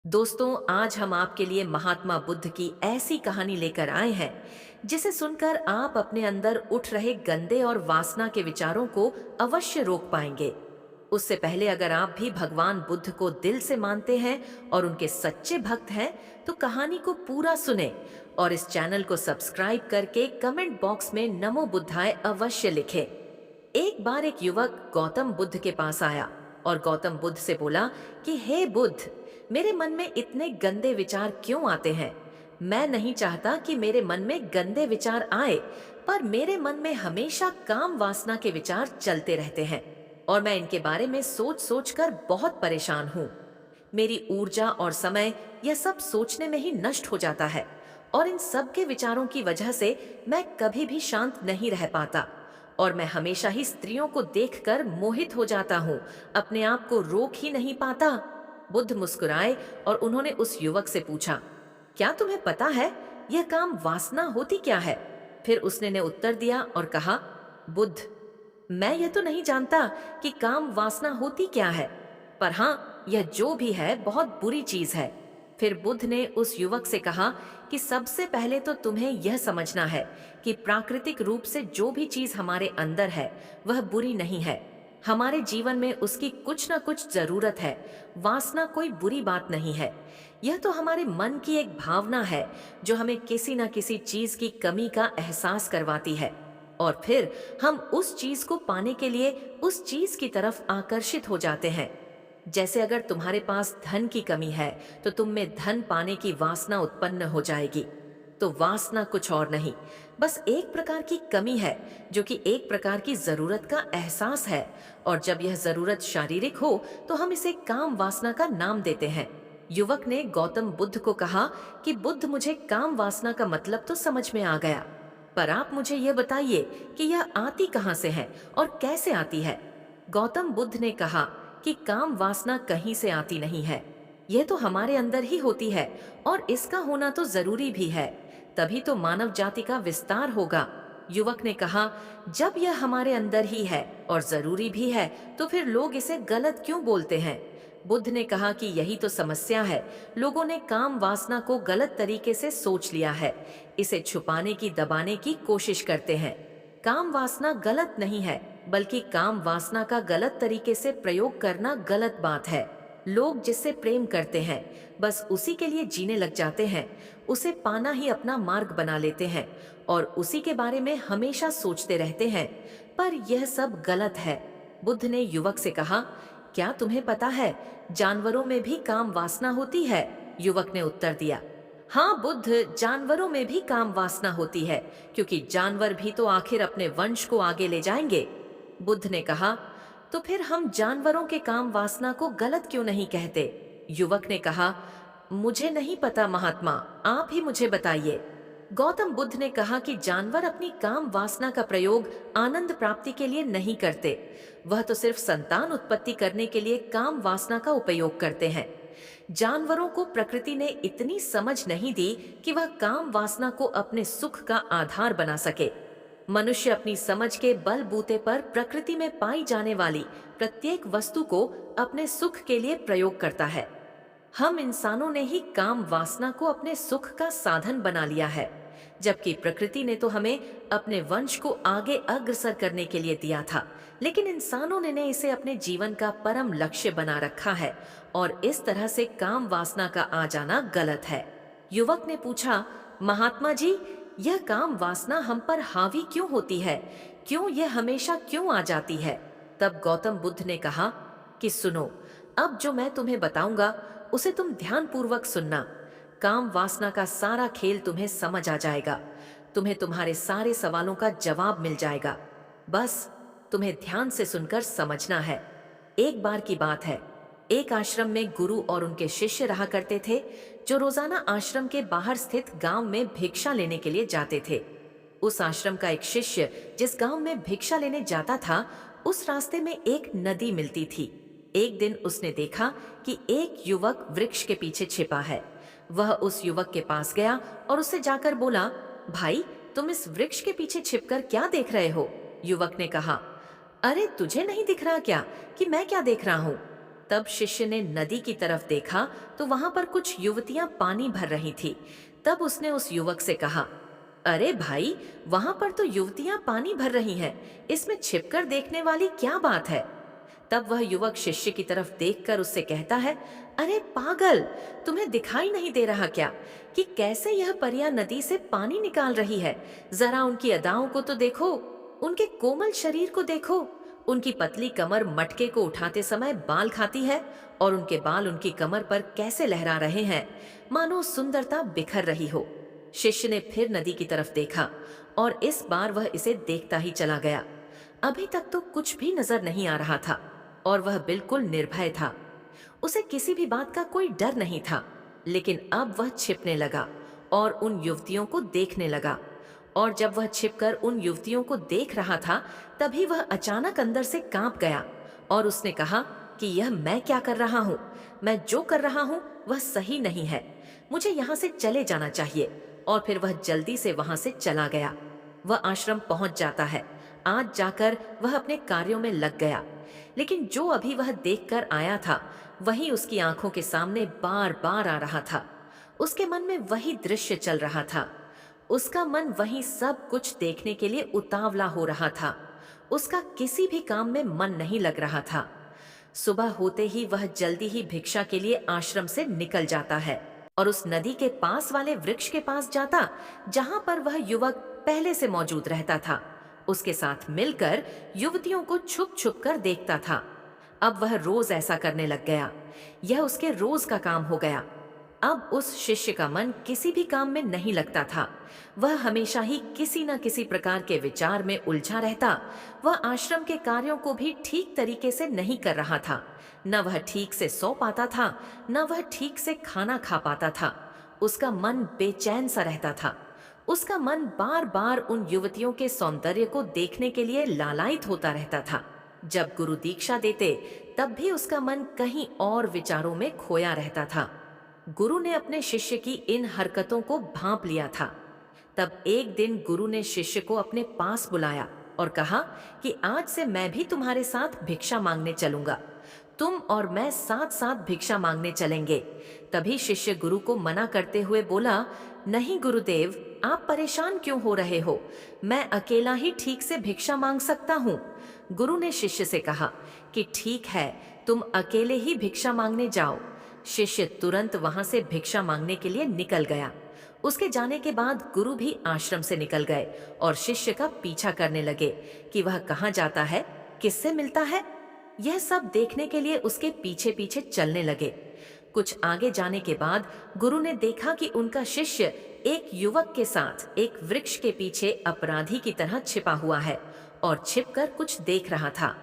दोस्तों, आज हम आपके लिए महात्मा बुद्ध की ऐसी कहानी लेकर आए हैं जिसे सुनकर आप अपने अंदर उठ रहे गंदे और वासना के विचारों को अवश्य रोक पाएंगे। उससे पहले अगर आप भी भगवान बुद्ध को दिल से मानते हैं और उनके सच्चे भक्त हैं, तो कहानी को पूरा सुने और इस चैनल को सब्सक्राइब करके कमेंट बॉक्स में नमो बुद्धाय अवश्य लिखें। एक बार एक युवक गौतम बुद्ध के पास आया और गौतम बुद्ध से बोला कि हे बुद्ध, मेरे मन में इतने गंदे विचार क्यों आते हैं। मैं नहीं चाहता कि मेरे मन में गंदे विचार आए, पर मेरे मन में हमेशा काम वासना के विचार चलते रहते हैं और मैं इनके बारे में सोच सोच कर बहुत परेशान हूँ। मेरी ऊर्जा और समय यह सब सोचने में ही नष्ट हो जाता है और इन सब के विचारों की वजह से मैं कभी भी शांत नहीं रह पाता और मैं हमेशा ही स्त्रियों को देखकर मोहित हो जाता हूँ, अपने आप को रोक ही नहीं पाता। बुद्ध मुस्कुराए और उन्होंने उस युवक से पूछा, क्या तुम्हें पता है यह काम वासना होती क्या है? फिर उसने ने उत्तर दिया और कहा, बुद्ध, मैं यह तो नहीं जानता कि काम वासना होती क्या है, पर हाँ, यह जो भी है बहुत बुरी चीज है। फिर बुद्ध ने उस युवक से कहा कि सबसे पहले तो तुम्हें यह समझना है कि प्राकृतिक रूप से जो भी चीज हमारे अंदर है वह बुरी नहीं है। हमारे जीवन में उसकी कुछ ना कुछ जरूरत है। वासना कोई बुरी बात नहीं है। यह तो हमारे मन की एक भावना है जो हमें किसी ना किसी चीज की कमी का एहसास करवाती है और फिर हम उस चीज को पाने के लिए उस चीज की तरफ आकर्षित हो जाते हैं। जैसे अगर तुम्हारे पास धन की कमी है तो तुम में धन पाने की वासना उत्पन्न हो जाएगी। तो वासना कुछ और नहीं, बस एक प्रकार की कमी है जो कि एक प्रकार की जरूरत का एहसास है, और जब यह जरूरत शारीरिक हो तो हम इसे काम वासना का नाम देते हैं। युवक ने गौतम बुद्ध को कहा कि बुद्ध, मुझे काम वासना का मतलब तो समझ में आ गया, पर आप मुझे यह बताइए कि यह आती कहाँ से है और कैसे आती है। गौतम बुद्ध ने कहा कि काम वासना कहीं से आती नहीं है, यह तो हमारे अंदर ही होती है और इसका होना तो जरूरी भी है, तभी तो मानव जाति का विस्तार होगा। युवक ने कहा, जब यह हमारे अंदर ही है और जरूरी भी है तो फिर लोग इसे गलत क्यों बोलते हैं? बुद्ध ने कहा कि यही तो समस्या है, लोगों ने काम वासना को गलत तरीके से सोच लिया है, इसे छुपाने की दबाने की कोशिश करते हैं। काम वासना गलत नहीं है, बल्कि काम वासना का गलत तरीके से प्रयोग करना गलत बात है। लोग जिससे प्रेम करते हैं बस उसी के लिए जीने लग जाते हैं, उसे पाना ही अपना मार्ग बना लेते हैं और उसी के बारे में हमेशा सोचते रहते हैं, पर यह सब गलत है। बुद्ध ने युवक से कहा, क्या तुम्हें पता है जानवरों में भी काम वासना होती है? युवक ने उत्तर दिया, हाँ बुद्ध, जानवरों में भी काम वासना होती है, क्योंकि जानवर भी तो आखिर अपने वंश को आगे ले जाएंगे। बुद्ध ने कहा, तो फिर हम जानवरों के काम वासना को गलत क्यों नहीं कहते? युवक ने कहा, मुझे नहीं पता महात्मा, आप ही मुझे बताइए। गौतम बुद्ध ने कहा कि जानवर अपनी काम वासना का प्रयोग आनंद प्राप्ति के लिए नहीं करते, वह तो सिर्फ संतान उत्पत्ति करने के लिए काम वासना का उपयोग करते हैं। जानवरों को प्रकृति ने इतनी समझ नहीं दी कि वह काम वासना को अपने सुख का आधार बना सके। मनुष्य अपनी समझ के बलबूते पर प्रकृति में पाई जाने वाली प्रत्येक वस्तु को अपने सुख के लिए प्रयोग करता है। हम इंसानों ने ही काम वासना को अपने सुख का साधन बना लिया है, जबकि प्रकृति ने तो हमें अपने वंश को आगे अग्रसर करने के लिए दिया था, लेकिन इंसानों ने इसे अपने जीवन का परम लक्ष्य बना रखा है और इस तरह से काम वासना का आ जाना गलत है। युवक ने पूछा, महात्मा जी, यह काम वासना हम पर हावी क्यों होती है? क्यों यह हमेशा क्यों आ जाती है? तब गौतम बुद्ध ने कहा कि सुनो, अब जो मैं तुम्हें बताऊंगा उसे तुम ध्यान पूर्वक सुनना। काम वासना का सारा खेल तुम्हें समझ आ जाएगा, तुम्हें तुम्हारे सारे सवालों का जवाब मिल जाएगा। बस तुम्हें ध्यान से सुनकर समझना है। एक बार की बात है, एक आश्रम में गुरु और उनके शिष्य रहा करते थे, जो रोजाना आश्रम के बाहर स्थित गांव में भिक्षा लेने के लिए जाते थे। उस आश्रम का एक शिष्य जिस गांव में भिक्षा लेने जाता था, उस रास्ते में एक नदी मिलती थी। एक दिन उसने देखा कि एक युवक वृक्ष के पीछे छिपा है। वह उस युवक के पास गया और उससे जाकर बोला, भाई, तुम इस वृक्ष के पीछे छिपकर क्या देख रहे हो? युवक ने कहा, अरे तुझे नहीं दिख रहा क्या कि मैं क्या देख रहा हूँ? तब शिष्य ने नदी की तरफ देखा तो वहां पर कुछ युवतियां पानी भर रही थी। तब उसने उस युवक से कहा, अरे भाई, वहां पर तो युवतियां पानी भर रही हैं, इसमें छिपकर देखने वाली क्या बात है? तब वह युवक शिष्य की तरफ देखकर उससे कहता है, अरे पागल, तुम्हें दिखाई नहीं दे रहा क्या कि कैसे यह परियां नदी से पानी निकाल रही है? जरा उनकी अदाओं को तो देखो, उनके कोमल शरीर को देखो। उनकी पतली कमर मटके को उठाते समय बाल खाती है और उनके बाल उनकी कमर पर कैसे लहरा रहे हैं, मानो सुंदरता बिखर रही हो। शिष्य ने फिर नदी की तरफ देखा और इस बार वह इसे देखता ही चला गया। अभी तक तो कुछ भी नजर नहीं आ रहा था और वह बिल्कुल निर्भय था। उसे किसी भी बात का कोई डर नहीं था। लेकिन अब वह छिपने लगा और उन युवतियों को देखने लगा। और जब वह छिपकर उन युवतियों को देख रहा था, तभी वह अचानक अंदर से कांप गया और उसने कहा कि यह मैं क्या कर रहा हूँ? मैं जो कर रहा हूँ वह सही नहीं है। मुझे यहाँ से चले जाना चाहिए। और फिर वह जल्दी से वहां से चला गया। वह आश्रम पहुंच जाता है। आज जाकर वह अपने कार्यों में लग गया। लेकिन जो अभी वह देखकर आया था, वही उसकी आंखों के सामने बार बार आ रहा था। उसके मन में वही दृश्य चल रहा था। उसका मन वही सब कुछ देखने के लिए उतावला हो रहा था। उसका किसी भी काम में मन नहीं लग रहा था। सुबह होते ही वह जल्दी ही भिक्षा के लिए आश्रम से निकल जाता है और उस नदी के पास वाले वृक्ष के पास जाता, जहां पर वह युवक पहले से मौजूद रहता था। उसके साथ मिलकर युवतियों को छुप छुप कर देखता था। अब वह रोज ऐसा करने लग गया। यह उसके रोज का काम हो गया। अब उस शिष्य का मन किसी भी काम में नहीं लगता था। वह हमेशा ही किसी न किसी प्रकार के विचार में उलझा रहता। वह आश्रम के कार्यों को भी ठीक तरीके से नहीं कर रहा था। न वह ठीक से सो पाता था, न वह ठीक से खाना खा पाता था। उसका मन बेचैन सा रहता था। उसका मन बार बार उन युवतियों के सौंदर्य को देखने के लिए लालायित होता रहता था। जब गुरु दीक्षा देते, तब भी उसका मन कहीं और विचारों में खोया रहता था। गुरु ने अपने शिष्य की इन हरकतों को भांप लिया था। तब एक दिन गुरु ने शिष्य को अपने पास बुलाया और कहा कि आज से मैं भी तुम्हारे साथ भिक्षा मांगने चलूंगा। तुम और मैं साथ साथ भिक्षा मांगने चलेंगे। तभी शिष्य गुरु को मना करते हुए बोला, नहीं गुरुदेव, आप परेशान क्यों हो रहे हो? मैं अकेला ही ठीक से भिक्षा मांग सकता हूँ। गुरु ने शिष्य से कहा कि ठीक है, तुम अकेले ही भिक्षा मांगने जाओ। शिष्य तुरंत वहां से भिक्षा मांगने के लिए निकल गया। उसके जाने के बाद गुरु भी आश्रम से निकल गए और शिष्य का पीछा करने लगे कि वह कहाँ जाता है, किससे मिलता है। यह सब देखने के लिए उसके पीछे पीछे चलने लगे। कुछ आगे जाने के बाद गुरु ने देखा कि उनका शिष्य एक युवक के साथ एक वृक्ष के पीछे अपराधी की तरह छिपा हुआ है और छिपकर कुछ देख रहा था।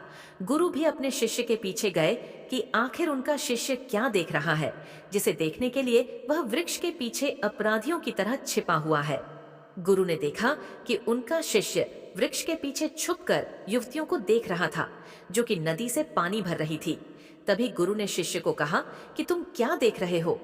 गुरु भी अपने शिष्य के पीछे गए कि आखिर उनका शिष्य क्या देख रहा है, जिसे देखने के लिए वह वृक्ष के पीछे अपराधियों की तरह छिपा हुआ है। गुरु ने देखा कि उनका शिष्य वृक्ष के पीछे छुपकर युवतियों को देख रहा था, जो कि नदी से पानी भर रही थी। तभी गुरु ने शिष्य को कहा कि तुम क्या देख रहे हो?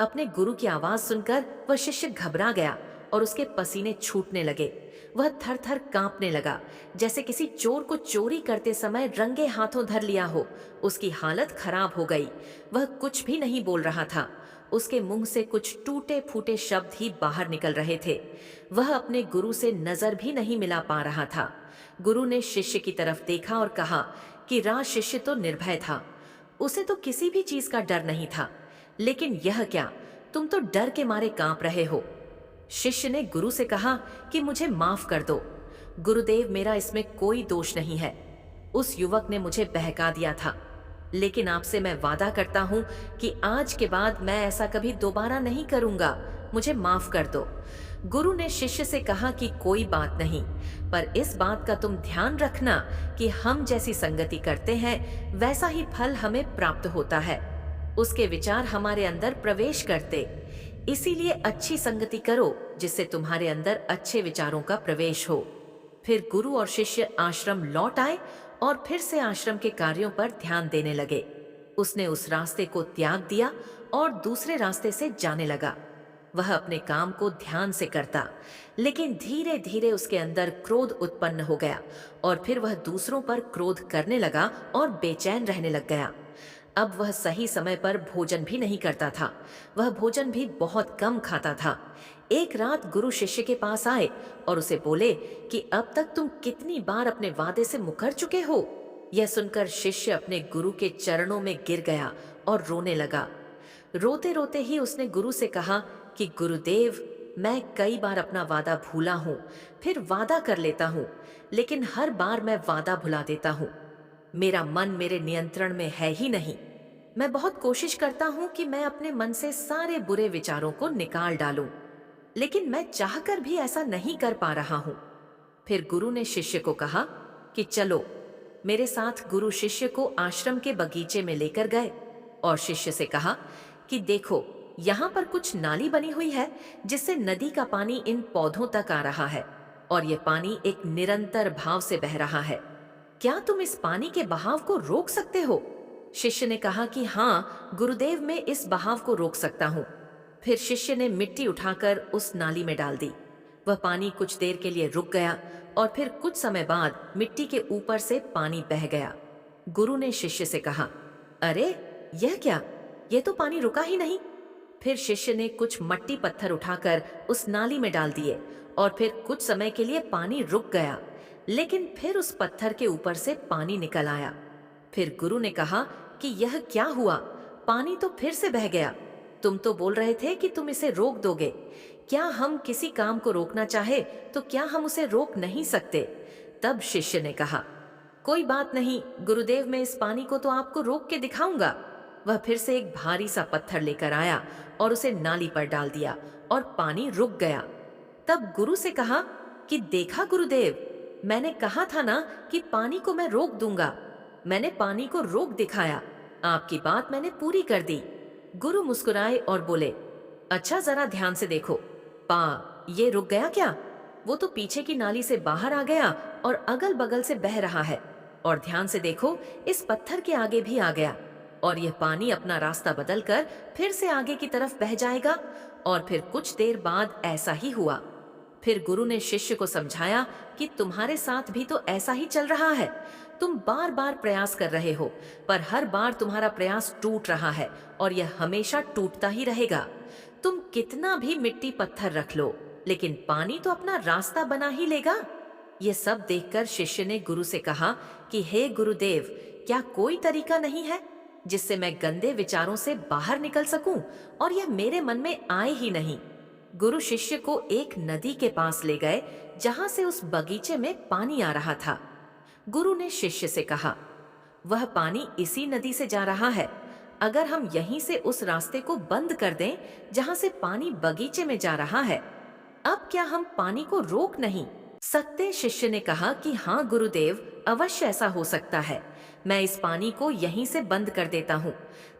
अपने गुरु की आवाज सुनकर वह शिष्य घबरा गया और उसके पसीने छूटने लगे। वह थर थर कांपने लगा, जैसे किसी चोर को चोरी करते समय रंगे हाथों धर लिया हो। उसकी हालत खराब हो गई। वह कुछ भी नहीं बोल रहा था। उसके मुंह से कुछ टूटे फूटे शब्द ही बाहर निकल रहे थे। वह अपने गुरु से नजर भी नहीं मिला पा रहा था। गुरु ने शिष्य की तरफ देखा और कहा कि राज शिष्य तो निर्भय था। उसे तो किसी भी चीज का डर नहीं था। लेकिन यह क्या, तुम तो डर के मारे कांप रहे हो। शिष्य ने गुरु से कहा कि मुझे माफ कर दो गुरुदेव, मेरा इसमें कोई दोष नहीं है। उस युवक ने मुझे बहका दिया था, लेकिन आपसे मैं वादा करता हूँ कि आज के बाद मैं ऐसा कभी दोबारा नहीं करूँगा। मुझे माफ कर दो। गुरु ने शिष्य से कहा कि कोई बात नहीं, पर इस बात का तुम ध्यान रखना कि हम जैसी संगति करते हैं, वैसा ही फल हमें प्राप्त होता है। उसके विचार हमारे अंदर प्रवेश करते। इसीलिए अच्छी संगति करो, जिससे तुम्हारे अंदर अच्छे विचारों का प्रवेश हो। फिर गुरु और शिष्य आश्रम लौट आए और फिर से आश्रम के कार्यों पर ध्यान देने लगे। उसने उस रास्ते को त्याग दिया और दूसरे रास्ते से जाने लगा। वह अपने काम को ध्यान से करता, लेकिन धीरे धीरे उसके अंदर क्रोध उत्पन्न हो गया और फिर वह दूसरों पर क्रोध करने लगा और बेचैन रहने लग गया। अब वह सही समय पर भोजन भी नहीं करता था। वह भोजन भी बहुत कम खाता था। एक रात गुरु शिष्य के पास आए और उसे बोले कि अब तक तुम कितनी बार अपने वादे से मुकर चुके हो। यह सुनकर शिष्य अपने गुरु के चरणों में गिर गया और रोने लगा। रोते रोते ही उसने गुरु से कहा कि गुरुदेव, मैं कई बार अपना वादा भूला हूँ, फिर वादा कर लेता हूँ, लेकिन हर बार मैं वादा भुला देता हूँ। मेरा मन मेरे नियंत्रण में है ही नहीं। मैं बहुत कोशिश करता हूँ कि मैं अपने मन से सारे बुरे विचारों को निकाल डालूं, लेकिन मैं चाहकर भी ऐसा नहीं कर पा रहा हूँ। फिर गुरु ने शिष्य को कहा कि चलो मेरे साथ। गुरु शिष्य को आश्रम के बगीचे में लेकर गए और शिष्य से कहा कि देखो, यहाँ पर कुछ नाली बनी हुई है जिससे नदी का पानी इन पौधों तक आ रहा है और यह पानी एक निरंतर भाव से बह रहा है। क्या तुम इस पानी के बहाव को रोक सकते हो? शिष्य ने कहा कि हाँ गुरुदेव, मैं इस बहाव को रोक सकता हूँ। फिर शिष्य ने मिट्टी उठाकर उस नाली में डाल दी। वह पानी कुछ देर के लिए रुक गया और फिर कुछ समय बाद मिट्टी के ऊपर से पानी बह गया। गुरु ने शिष्य से कहा, अरे यह क्या? यह तो पानी रुका ही नहीं। फिर शिष्य ने कुछ मट्टी पत्थर उठाकर उस नाली में डाल दिए और फिर कुछ समय के लिए पानी रुक गया, लेकिन फिर उस पत्थर के ऊपर से पानी निकल आया। फिर गुरु ने कहा कि यह क्या हुआ? पानी तो फिर से बह गया। तुम तो बोल रहे थे कि तुम इसे रोक दोगे। क्या हम किसी काम को रोकना चाहे तो क्या हम उसे रोक नहीं सकते? तब शिष्य ने कहा, कोई बात नहीं गुरुदेव, मैं इस पानी को तो आपको रोक के दिखाऊंगा। वह फिर से एक भारी सा पत्थर लेकर आया और उसे नाली पर डाल दिया और पानी रुक गया। तब गुरु से कहा कि देखा गुरुदेव, मैंने कहा था ना कि पानी को मैं रोक दूंगा। मैंने पानी को रोक दिखाया। आपकी बात मैंने पूरी कर दी। गुरु मुस्कुराए और बोले, अच्छा जरा ध्यान से देखो, ये रुक गया क्या? वो तो पीछे की नाली से बाहर आ गया और अगल बगल से बह रहा है। और ध्यान से देखो, इस पत्थर के आगे भी आ गया और यह पानी अपना रास्ता बदलकर फिर से आगे की तरफ बह जाएगा। और फिर कुछ देर बाद ऐसा ही हुआ। फिर गुरु ने शिष्य को समझाया कि तुम्हारे साथ भी तो ऐसा ही चल रहा है। तुम बार बार प्रयास कर रहे हो, पर हर बार तुम्हारा प्रयास टूट रहा है और यह हमेशा टूटता ही रहेगा। तुम कितना भी मिट्टी पत्थर रख लो, लेकिन पानी तो अपना रास्ता बना ही लेगा। ये सब देखकर शिष्य ने गुरु से कहा कि हे गुरुदेव, क्या कोई तरीका नहीं है जिससे मैं गंदे विचारों से बाहर निकल सकूं और यह मेरे मन में आए ही नहीं? गुरु शिष्य को एक नदी के पास ले गए जहां से उस बगीचे में पानी आ रहा था। गुरु ने शिष्य से कहा, वह पानी इसी नदी से जा रहा है। अगर हम यहीं से उस रास्ते को बंद कर दें जहां से पानी बगीचे में जा रहा है, अब क्या हम पानी को रोक नहीं सकते? शिष्य ने कहा कि हाँ गुरुदेव, अवश्य ऐसा हो सकता है। मैं इस पानी को यहीं से बंद कर देता हूँ,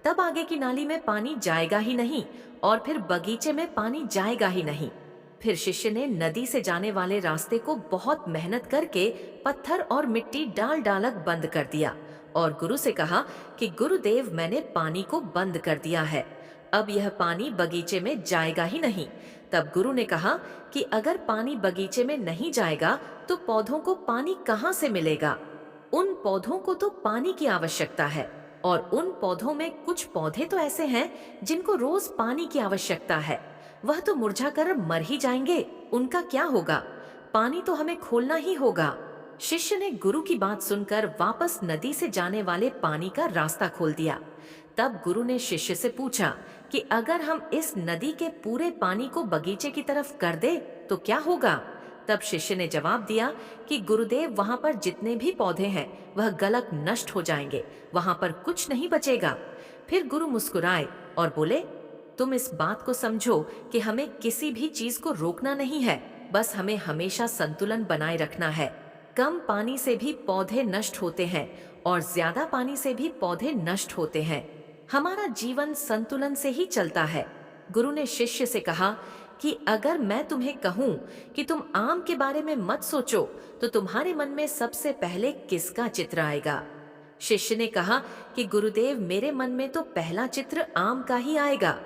तब आगे की नाली में पानी जाएगा ही नहीं और फिर बगीचे में पानी जाएगा ही नहीं। फिर शिष्य ने नदी से जाने वाले रास्ते को बहुत मेहनत करके पत्थर और मिट्टी डाल डालक बंद कर दिया और गुरु से कहा कि गुरुदेव, मैंने पानी को बंद कर दिया है, अब यह पानी बगीचे में जाएगा ही नहीं। तब गुरु ने कहा कि अगर पानी बगीचे में नहीं जाएगा तो पौधों को पानी कहाँ से मिलेगा? उन पौधों को तो पानी की आवश्यकता है और उन पौधों में कुछ पौधे तो ऐसे हैं जिनको रोज पानी की आवश्यकता है। वह तो मुरझाकर मर ही जाएंगे, उनका क्या होगा? पानी तो हमें खोलना ही होगा। शिष्य ने गुरु की बात सुनकर वापस नदी से जाने वाले पानी का रास्ता खोल दिया। तब गुरु ने शिष्य से पूछा कि अगर हम इस नदी के पूरे पानी को बगीचे की तरफ कर दे तो क्या होगा? तब शिष्य ने जवाब दिया कि गुरुदेव, वहां पर जितने भी पौधे हैं वह गलक नष्ट हो जाएंगे, वहां पर कुछ नहीं बचेगा। फिर गुरु मुस्कुराए और बोले, तुम इस बात को समझो कि हमें किसी भी चीज को रोकना नहीं है, बस हमें हमेशा संतुलन बनाए रखना है। कम पानी से भी पौधे नष्ट होते हैं और ज्यादा पानी से भी पौधे नष्ट होते हैं। हमारा जीवन संतुलन से ही चलता है। गुरु ने शिष्य से कहा कि अगर मैं तुम्हें कहूं कि तुम आम के बारे में मत सोचो तो तुम्हारे मन में सबसे पहले किसका चित्र आएगा? शिष्य ने कहा कि गुरुदेव, मेरे मन में तो पहला चित्र आम का ही आएगा।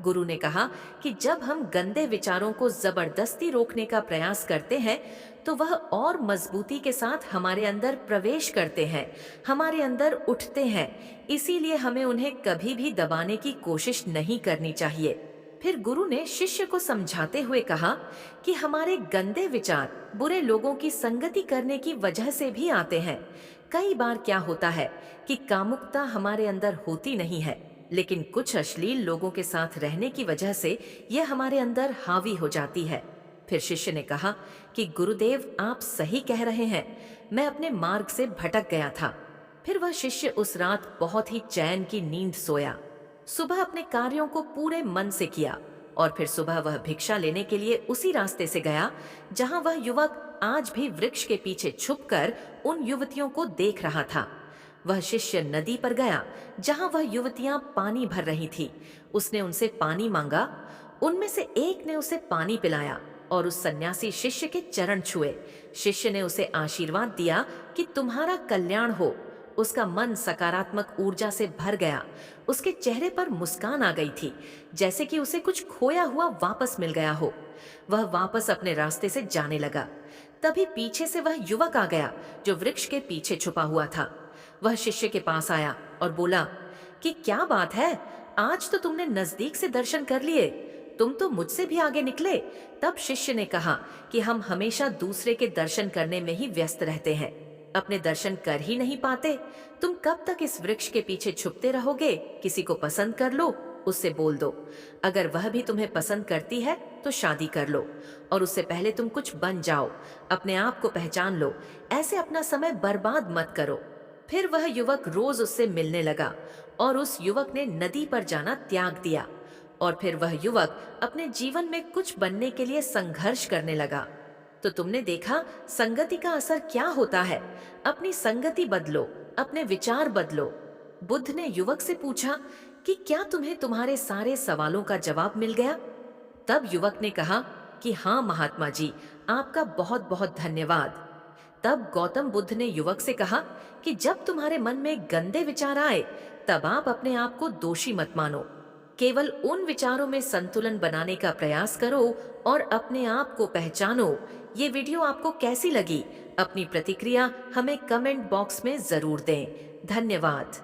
गुरु ने कहा कि जब हम गंदे विचारों को जबरदस्ती रोकने का प्रयास करते हैं तो वह और मजबूती के साथ हमारे अंदर प्रवेश करते हैं, हमारे अंदर उठते हैं। इसीलिए हमें उन्हें कभी भी दबाने की कोशिश नहीं करनी चाहिए। फिर गुरु ने शिष्य को समझाते हुए कहा कि हमारे गंदे विचार बुरे लोगों की संगति करने की वजह से भी आते हैं। कई बार क्या होता है कि कामुकता हमारे अंदर होती नहीं है, लेकिन कुछ अश्लील लोगों के साथ रहने की वजह से यह हमारे अंदर हावी हो जाती है। फिर शिष्य ने कहा कि गुरुदेव, आप सही कह रहे हैं, मैं अपने मार्ग से भटक गया था। फिर वह शिष्य उस रात बहुत ही चैन की नींद सोया। सुबह अपने कार्यों को पूरे मन से किया और फिर सुबह वह भिक्षा लेने के लिए उसी रास्ते से गया जहां वह युवक आज भी वृक्ष के पीछे छुपकर उन युवतियों को देख रहा था। वह शिष्य नदी पर गया जहां वह युवतियां पानी भर रही थी। उसने उनसे पानी मांगा। उनमें से एक ने उसे पानी पिलाया और उस सन्यासी शिष्य के चरण छुए। शिष्य ने उसे आशीर्वाद दिया कि तुम्हारा कल्याण हो। उसका मन सकारात्मक ऊर्जा से भर गया। उसके चेहरे पर मुस्कान आ गई थी, जैसे कि उसे कुछ खोया हुआ वापस मिल गया हो। वह वापस अपने रास्ते से जाने लगा। तभी पीछे से वह युवक आ गया जो वृक्ष के पीछे छुपा हुआ था। वह शिष्य के पास आया और बोला कि क्या बात है, आज तो तुमने नजदीक से दर्शन कर लिए, तुम तो मुझसे भी आगे निकले। तब शिष्य ने कहा कि हम हमेशा दूसरे के दर्शन करने में ही व्यस्त रहते हैं, अपने दर्शन कर ही नहीं पाते। तुम कब तक इस वृक्ष के पीछे छुपते रहोगे? किसी को पसंद कर लो, उससे बोल दो। अगर वह भी तुम्हें पसंद करती है तो शादी कर लो, और उससे पहले तुम कुछ बन जाओ, अपने आप को पहचान लो। ऐसे अपना समय बर्बाद मत करो। फिर वह युवक रोज उससे मिलने लगा और उस युवक ने नदी पर जाना त्याग दिया। और फिर वह युवक अपने जीवन में कुछ बनने के लिए संघर्ष करने लगा। तो तुमने देखा संगति का असर क्या होता है। अपनी संगति बदलो, अपने विचार बदलो। बुद्ध ने युवक से पूछा कि क्या तुम्हें तुम्हारे सारे सवालों का जवाब मिल गया? तब युवक ने कहा कि हाँ महात्मा जी, आपका बहुत बहुत धन्यवाद। तब गौतम बुद्ध ने युवक से कहा कि जब तुम्हारे मन में गंदे विचार आए तब आप अपने आप को दोषी मत मानो। केवल उन विचारों में संतुलन बनाने का प्रयास करो और अपने आप को पहचानो। ये वीडियो आपको कैसी लगी? अपनी प्रतिक्रिया हमें कमेंट बॉक्स में जरूर दें। धन्यवाद।